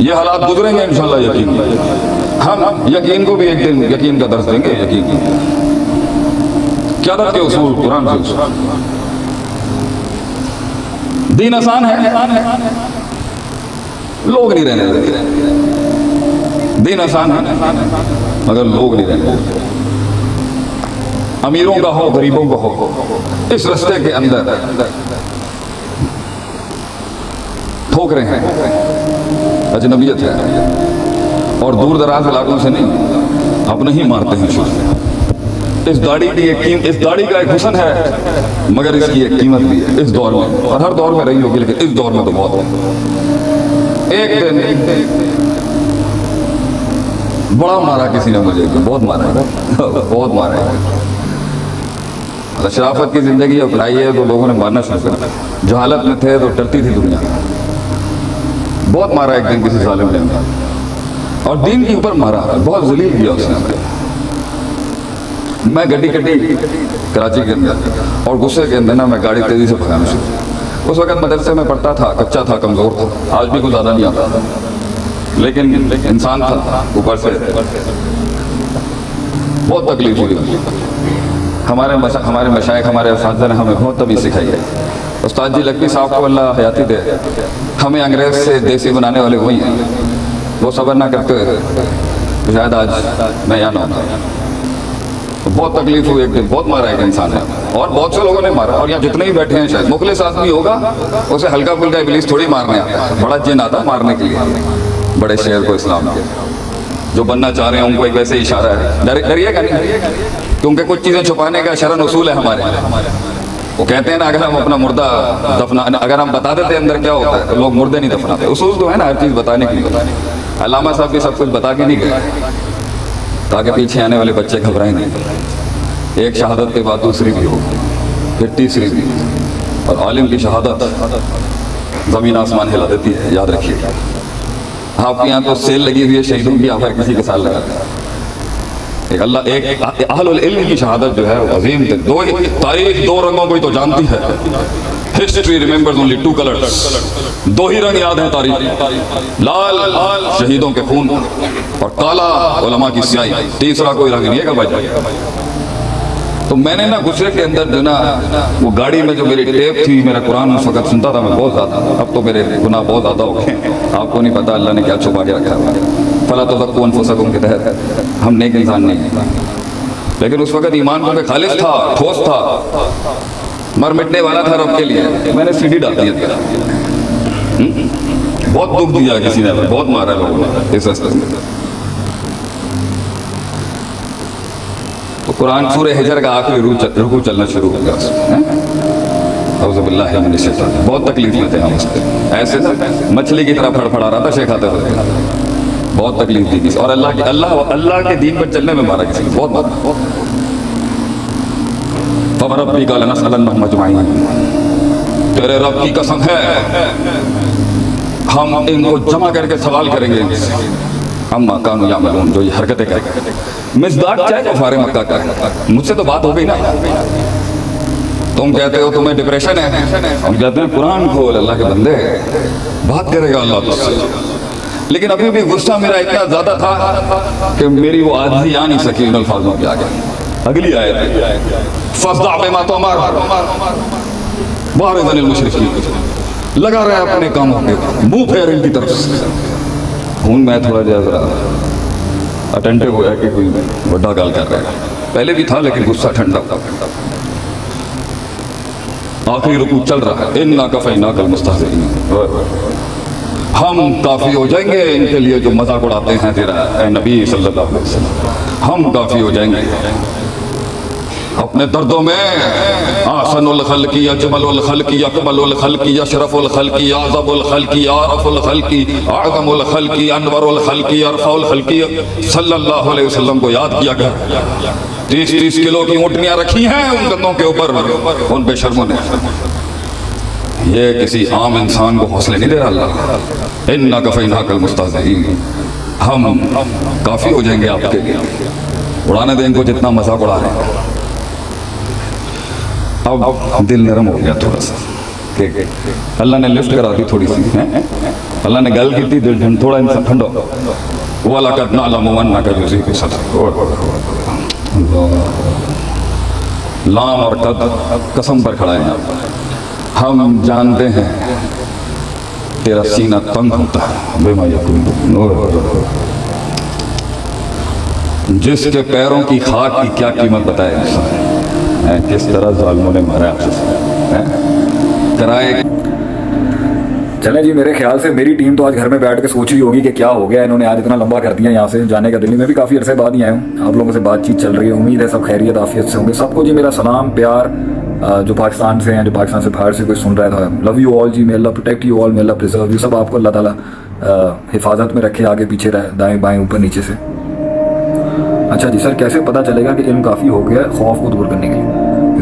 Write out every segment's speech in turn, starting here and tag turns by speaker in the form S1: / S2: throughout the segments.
S1: ये हालात गुजरेंगे इंशाल्लाह, यकीन। हम यकीन को भी एक दिन यकीन का दर्ज देंगे। यकीन क़यादत के उसूल कुरान से उसूल। दीन आसान है, लोग नहीं रहने देते। दीन आसान है मगर लोग नहीं रहने देते। अमीरों का हो गरीबों का हो, इस रास्ते के अंदर ठोकरे हैं, अजनबियत है, और दूर दराज इलाकों से नहीं, अपने ही मारते हैं शुरू। इस दाढ़ी की एक कीमत, इस दाढ़ी का एक हुस्न है मगर इसकी एक कीमत भी है इस दौर में, और हर दौर में रही होगी लेकिन इस दौर में तो बहुत है। एक दिन बड़ा मारा किसी ने मुझे, बहुत मारा है, बहुत मारा है। शराफत की जिंदगी अपनाई है तो लोगों ने मारना शुरू कर दिया। जहालत में थे तो डरती थी दुनिया। बहुत मारा एक दिन किसी जालिम ने, और दीन के ऊपर मारा, बहुत जलील किया उसने। मैं गड्डी कराची के अंदर, और गुस्से के अंदर ना मैं गाड़ी तेजी से भगाना शुरू। उस वक्त मदरसे में पढ़ता था, कच्चा था, कमज़ोर था, आज भी कुछ ज़्यादा नहीं आता, लेकिन इंसान था ऊपर से। बहुत तकलीफ हुई। हमारे मशाइख, हमारे उस्ताद ने हमें बहुत तमीज़ सिखाई है। उस्ताद जी लकवी साहब को अल्लाह हयाती दे, हमें अंग्रेज़ से देसी बनाने वाले वही हैं। वो सब्र ना करते हुए शायद आज मैं यहाँ ना होता। तो बहुत तकलीफ हुई एक दिन, बहुत मारा एक इंसान है, और बहुत से लोगों ने मारा। और यहाँ जितने भी बैठे हैं शायद मुखलिस आदमी होगा, उसे हल्का फुल्का इब्लीस थोड़ी मारने आता, बड़ा जिन आता मारने के लिए। बड़े शेर को इस्लाम के जो बनना चाह रहे हैं उनको एक वैसे इशारा है, डरिएगा नहीं, क्योंकि कुछ चीज़ें छुपाने का शरन उसूल है हमारे। वो कहते हैं ना, अगर हम अपना मुर्दा दफना, अगर हम बता देते अंदर क्या होता है तो लोग मुर्दे नहीं दफनाते। उसूल तो है ना हर चीज़ बताने के लिए। अल्लामा साहब भी सब कुछ बता के नहीं गए ताकि पीछे आने वाले बच्चे घबराएं नहीं। एक शहादत के बाद दूसरी भी हो, फिर तीसरी भी, और आलिम की शहादत ज़मीन आसमान हिला देती है, याद रखिए। आपके यहाँ तो सेल लगी हुई है शहीदों की, आप हर किसी के साथ लगाते हैं। एक अहलुल इल्म की शहादत जो है अजीम थे। तारीख दो रंगों को ही तो जानती है। History remembers only two colours. दो ही रंग याद हैं तारीख, लाल शहीदों के खून और काला उलमा की स्याही। तीसरा कोई रंग नहीं है भाई। तो मैंने ना गुस्से के अंदर जो ना वो गाड़ी में जो मेरी टेप थी, मेरा कुरान उस वक्त सुनता था मैं बहुत ज़्यादा। अब तो मेरे गुनाह बहुत ज़्यादा हो गए, आपको नहीं पता अल्लाह ने क्या छुपा के रखा है। फला तो तक अनफुसकुम के तहत हम नेक इंसान नहीं हैं, लेकिन उस वक्त ईमान को खालिस था, ठोस था, मर मिटने वाला था रब के लिए। मैंने सीढ़ी डाल दिया था। बहुत दुख दिया किसी ने, बहुत मारा लोगों ने इस रास्ते में। तो कुरान सूरह हिजर का आखिरी रुकू चलना शुरू हो गया उसमें। बहुत तकलीफ में थे हम उससे, ऐसे मछली की तरह फड़फड़ा रहा था शेखाते हुए। बहुत तकलीफ दी थी, और अल्लाह के दीन पर चलने में मारा किसी को, बहुत मारा। रब्बी का लनसअलन्नहुम अजमईन, तेरे रब की कसम है हम इनको जमा करके सवाल करेंगे अम्मा कानू यामलून, जो ये हरकतें करते। मिज़दाक चाहे कुफार मक्का का, मुझसे तो बात हो गई ना। तुम कहते हो तुम्हें डिप्रेशन है, हम कहते हैं कुरान खोल, अल्लाह के बंदे बात करेगा अल्लाह तुझसे। लेकिन अभी भी गुस्सा मेरा इतना ज्यादा था कि मेरी वो आदमी आ नहीं सकी इन अल्फाजों के आगे। अगली आयत फस्दा बिमा तुअमर वारिज़निल मुशरिकीन, लगा रहा है अपने कामों पे, मुंह फेर इनकी तरफ से। हूँ मैं थोड़ा जरा अटेंटिव होया कि कोई बड़ा गाल कर रहा है, पहले भी था लेकिन गुस्सा ठंडा। आखिरी रुकू चल रहा है, इन्ना कफ़ैनाकल मुस्तहज़िईन, हम काफ़ी हो जाएंगे इनके लिए जो मजाक उड़ाते हैं तेरा ए नबी सल्लल्लाहु अलैहि वसल्लम, हम काफ़ी हो जाएंगे अपने दर्दों में। आसनुल खल्की, अजमलुल खल्की, अकमलुल खल्की, अशरफुल खल्की, आज़मुल खल्की, आरफुल खल्की, आज़मुल खल्की, अनवरुल खल्की, अरफाउल खल्की सल्लल्लाहु अलैहि वसल्लम को याद किया गया। 30-30 किलो की ऊँटनियाँ रखी हैं उन कंधों के ऊपर, उन बेशर्मों ने। ये किसी आम इंसान को हौसले नहीं दे रहा अल्लाह। इन्ना कफ़ैनाकल मुस्तहज़िईन, हम काफ़ी हो जाएंगे आपके लिए, उड़ाने दें इनको जितना मजाक उड़ा रहे हैं। अब दिल नरम हो गया थोड़ा सा कि अल्लाह ने लिफ्ट करा दी थोड़ी सी है। अल्लाह ने गल की थी दिल ठंड थोड़ा इंसान ठंडो वाला करना अल्लाह कर उसी के साथ लाम और कद कसम पर खड़ा है। हम जानते हैं तेरा सीना तंग होता है बेमा जिसके पैरों की खाक की क्या कीमत बताए इंसान, किस तरह जालिमों ने मारा कराए।
S2: चलें जी, मेरे ख्याल से मेरी टीम तो आज घर में बैठ के सोच रही होगी कि क्या हो गया, इन्होंने आज इतना लंबा कर दिया यहाँ से जाने का। दिल्ली में भी काफ़ी अरसे बाद ही आया हूँ, आप लोगों से बातचीत चल रही है, उम्मीद है सब खैरियत आफियत से होंगे। सबको जी मेरा सलाम प्यार, जो पाकिस्तान से हैं, जो पाकिस्तान से बाहर से कोई सुन रहा था, love you all ji, may Allah protect you all, may Allah preserve you. सब आपको अल्लाह ताला हिफाजत में रखे, आगे पीछे दाएँ बाएँ ऊपर नीचे से। अच्छा जी सर, कैसे पता चलेगा कि इल्म काफ़ी हो गया खौफ को दूर करने के लिए,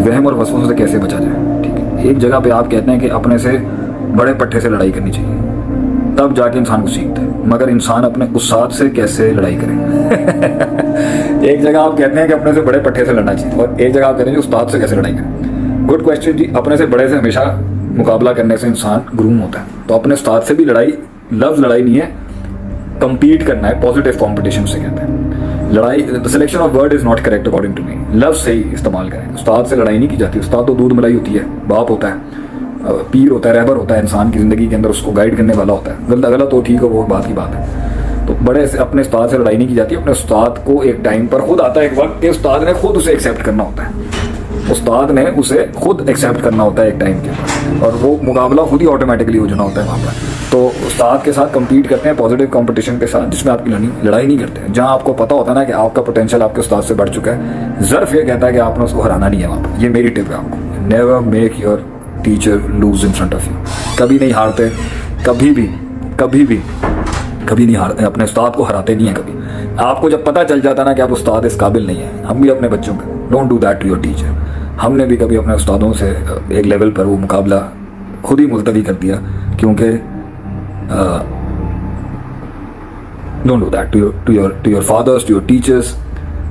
S2: वहम और वसवसों से कैसे बचा जाए? ठीक है, एक जगह पे आप कहते हैं कि अपने से बड़े पट्टे से लड़ाई करनी चाहिए, तब जाके इंसान को सीखता है, मगर इंसान अपने उस्ताद से कैसे लड़ाई करे? एक जगह आप कहते हैं कि अपने से बड़े पट्टे से लड़ना चाहिए, और एक जगह आप कहते हैं कि उस्ताद से कैसे लड़ाई करें। गुड क्वेश्चन जी। अपने से बड़े से हमेशा मुकाबला करने से इंसान ग्रूम होता है, तो अपने उस्ताद से भी लड़ाई, लफ्ज़ लड़ाई नहीं है, कंपीट करना है, पॉजिटिव कॉम्पिटिशन से कहते हैं। लड़ाई, the selection of word is not correct according to me, लफ्ज़ से ही इस्तेमाल करें। उस्ताद से लड़ाई नहीं की जाती, उस्ताद तो दूध मलाई होती है, बाप होता है, पीर होता है, रहबर होता है, इंसान की ज़िंदगी के अंदर उसको गाइड करने वाला होता है। गलत हो ठीक हो वो बात की बात है। तो बड़े से अपने उस्ताद से लड़ाई नहीं की जाती, अपने उस्ताद को एक टाइम पर खुद आता है एक वक्त के उस्ताद ने खुद उसे एक्सेप्ट करना होता है, उस्ताद ने उसे खुद एक्सेप्ट करना होता है एक टाइम के बाद, और वो मुकाबला खुद ही ऑटोमेटिकली हो जाना होता है वहाँ पर। तो उस्ताद के साथ कम्पीट करते हैं पॉजिटिव कंपटीशन के साथ, जिसमें आपकी लड़ाई नहीं करते हैं, जहाँ आपको पता होता है ना कि आपका पोटेंशियल आपके उस्ताद से बढ़ चुका है। ज़र्फ ये कहता है कि आपने उसको हराना नहीं है वहाँ पर। ये मेरी टिप है आपको, never make your teacher lose in front of you. कभी नहीं हारते, कभी नहीं हारते, अपने उस्ताद को हराते नहीं है कभी। आपको जब पता चल जाता ना कि आप उस्ताद इस काबिल नहीं है, हम भी अपने बच्चों को don't do that to your teacher. हमने भी कभी अपने उस्तादों से एक लेवल पर वो मुकाबला खुद ही मुलतवी कर दिया, क्योंकि don't do that to your fathers, to your teachers.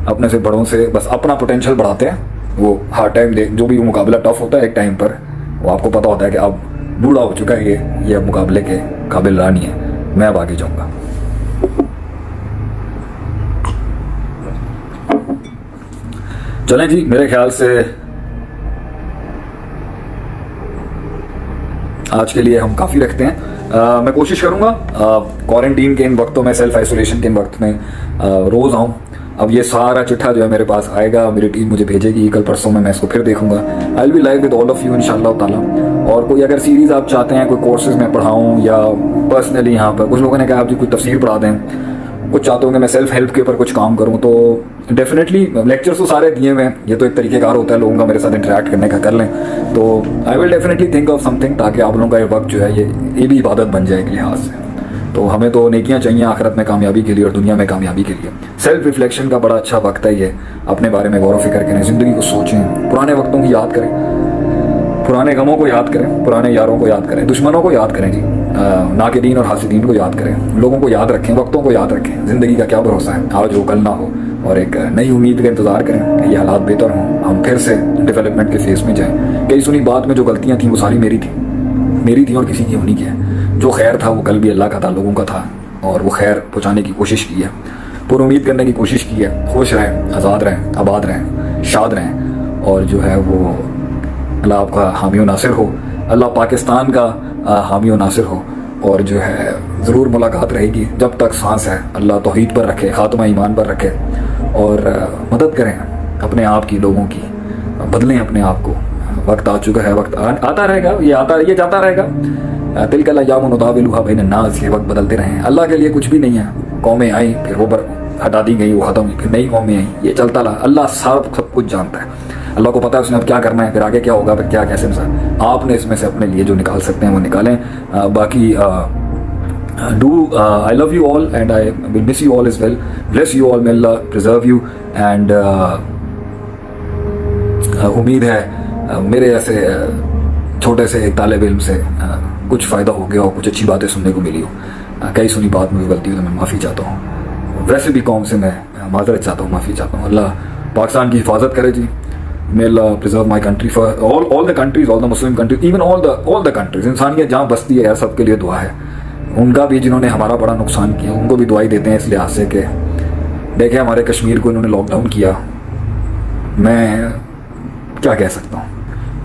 S2: अपने से बड़ों से बस अपना पोटेंशियल बढ़ाते हैं, वो हर टाइम जो भी वो मुकाबला टफ होता है एक टाइम पर वो आपको पता होता है कि अब बूढ़ा हो चुका है ये अब मुकाबले के काबिल रहा नहीं है, मैं अब आगे जाऊंगा। चलें जी, मेरे ख्याल से आज के लिए हम काफ़ी रखते हैं। मैं कोशिश करूंगा क्वारंटीन के इन वक्तों में, सेल्फ आइसोलेशन के इन वक्त में रोज़ आऊँ। अब ये सारा चिट्ठा जो है मेरे पास आएगा, मेरी टीम मुझे भेजेगी, कल परसों में मैं इसको फिर देखूंगा। I will be live with all of you इंशाल्लाह ताला। और कोई अगर सीरीज़ आप चाहते हैं, कोई कोर्सेज में पढ़ाऊँ या पर्सनली यहाँ पर, कुछ लोगों ने कहा आप जी कोई तफसीर पढ़ा दें, कुछ चाहते होंगे मैं सेल्फ हेल्प के ऊपर कुछ काम करूँ, तो डेफिनेटली लेक्चर्स तो सारे दिए हुए हैं, ये तो एक तरीक़ेकार होता है लोगों का मेरे साथ इंटरेक्ट करने का, कर लें तो I will definitely think of something, ताकि आप लोगों का ये वक्त जो है ये भी इबादत बन जाए एक लिहाज से। तो हमें तो नेकियां चाहिए आखिरत में कामयाबी के लिए और दुनिया में कामयाबी के लिए। सेल्फ रिफ्लेक्शन का बड़ा अच्छा वक्त है ये, अपने बारे में गौर व फिक्र करें, ज़िंदगी को सोचें, पुराने वक्तों की याद करें, पुराने गमों को याद करें, पुराने यारों को याद करें, दुश्मनों को याद करें जी, नाकिदीन और हासिदीन को याद करें, लोगों को याद रखें, वक्तों को याद रखें। ज़िंदगी का क्या भरोसा है, आज हो कल ना हो, और एक नई उम्मीद का इंतज़ार करें, ये हालात बेहतर हों, हम फिर से डेवलपमेंट के फेस में जाएँ। कई सुनी बात में जो गलतियाँ थी वो सारी मेरी थी और किसी की होनी की है। जो खैर था वो कल भी अल्लाह का था, लोगों का था, और वो खैर पहुँचाने की कोशिश की है, पुर उम्मीद करने की कोशिश की है। खुश रहें, आज़ाद रहें, आबाद रहें, शाद रहें, और जो है वो अल्लाह आपका हामी व नासिर हो, अल्लाह पाकिस्तान का हामी व नासिर हो। और जो है ज़रूर मुलाकात रहेगी, जब तक सांस है अल्लाह तौहीद पर रखे, ख़ात्मा ईमान पर रखे, और मदद करें अपने आप की, लोगों की, बदलें अपने आप को। वक्त आ चुका है, वक्त आता रहेगा, ये जाता रहेगा। तिलकल अय्यामु नुदाविलुहा बैन अन्नास, ये वक्त बदलते रहें। अल्लाह के लिए कुछ भी नहीं है, कौमें आई फिर वो हटा दी गई, वो ख़त्म हुई, फिर नई कौमें आई, ये चलता रहा। अल्लाह सब कुछ जानता है, अल्लाह को पता है उसने अब क्या करना है, फिर आगे क्या होगा, फिर क्या कैसे इंसान। आपने इसमें से अपने लिए जो निकाल सकते हैं वो निकालें। बाकी I love you all and I will miss you all as well. Bless you all, may Allah preserve you, and उम्मीद है मेरे ऐसे छोटे से एक तालिब इल्म से कुछ फ़ायदा हो गया हो, कुछ अच्छी बातें सुनने को मिली हो। कई सुनी बात में गलती हो तो मैं माफ़ी चाहता हूँ। वैसे भी कौम से मैं माजरत चाहता हूँ, माफ़ी चाहता हूँ। अल्लाह पाकिस्तान की हिफाजत करे जी। May Allah preserve my country for all the countries, all the Muslim countries, even all the countries. इंसानियत जहाँ बसती है यार, सबके लिए दुआ है। उनका भी जिन्होंने हमारा बड़ा नुकसान किया उनको भी दुआई देते हैं इस लिहाज से कि देखें हमारे कश्मीर को इन्होंने लॉकडाउन किया। मैं क्या कह सकता हूँ,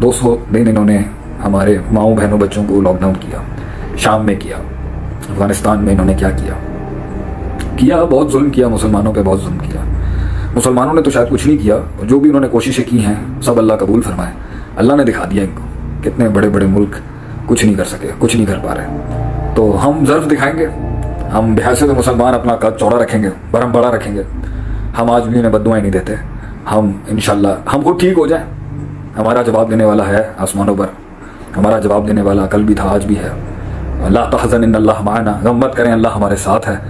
S2: 200 दिन इन्होंने हमारे माओ बहनों बच्चों को लॉकडाउन किया, शाम में किया, अफ़गानिस्तान में इन्होंने क्या किया, बहुत जुल्म किया मुसलमानों पे, बहुत जुल्म किया। मुसलमानों ने तो शायद कुछ नहीं किया, जो भी उन्होंने कोशिशें की हैं सब अल्लाह कबूल फरमाए। अल्लाह ने दिखा दिया इनको, कितने बड़े बड़े मुल्क कुछ नहीं कर सके, कुछ नहीं कर पा रहे। तो हम ज़र्फ दिखाएंगे, हम बहैसियत मुसलमान अपना कद चौड़ा रखेंगे, बरम बड़ा रखेंगे। हम आज भी उन्हें बद्दुआएं नहीं देते। हम इंशाल्लाह हम खुद ठीक हो जाएं। हमारा जवाब देने वाला है आसमानों पर, हमारा जवाब देने वाला कल भी था, आज भी है। ला तहज़न इन्नल्लाह माना, गम मत करें, अल्लाह हमारे साथ है।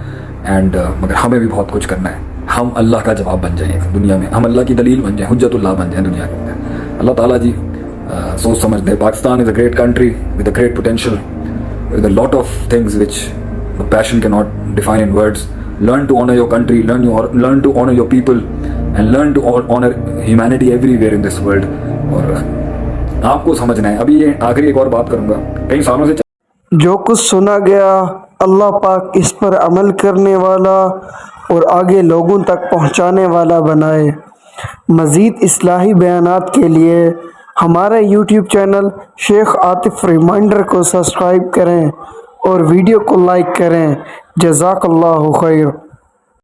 S2: एंड मगर हमें भी बहुत कुछ करना है। हम अल्लाह का जवाब बन जाएं दुनिया में, हम अल्लाह की दलील बन जाएं, हुज्जतुल्लाह बन जाएं दुनिया के अंदर। अल्लाह ताला जी सोच समझ दे। Pakistan is a great country with a great potential, with a lot of things which the passion cannot define in words. Learn to honor your country, learn to honor your people, and learn to honor humanity everywhere in this world. और आपको समझना है। अभी ये आखिरी एक और बात करूँगा, कई सालों से
S3: जो कुछ सुना गया अल्लाह पाक इस पर अमल करने वाला और आगे लोगों तक पहुंचाने वाला बनाए। मज़ीद इस्लाही बयानात के लिए हमारे YouTube channel Sheikh Atif reminder को सब्सक्राइब करें और वीडियो को लाइक करें। जज़ाकल्लाहु खैर।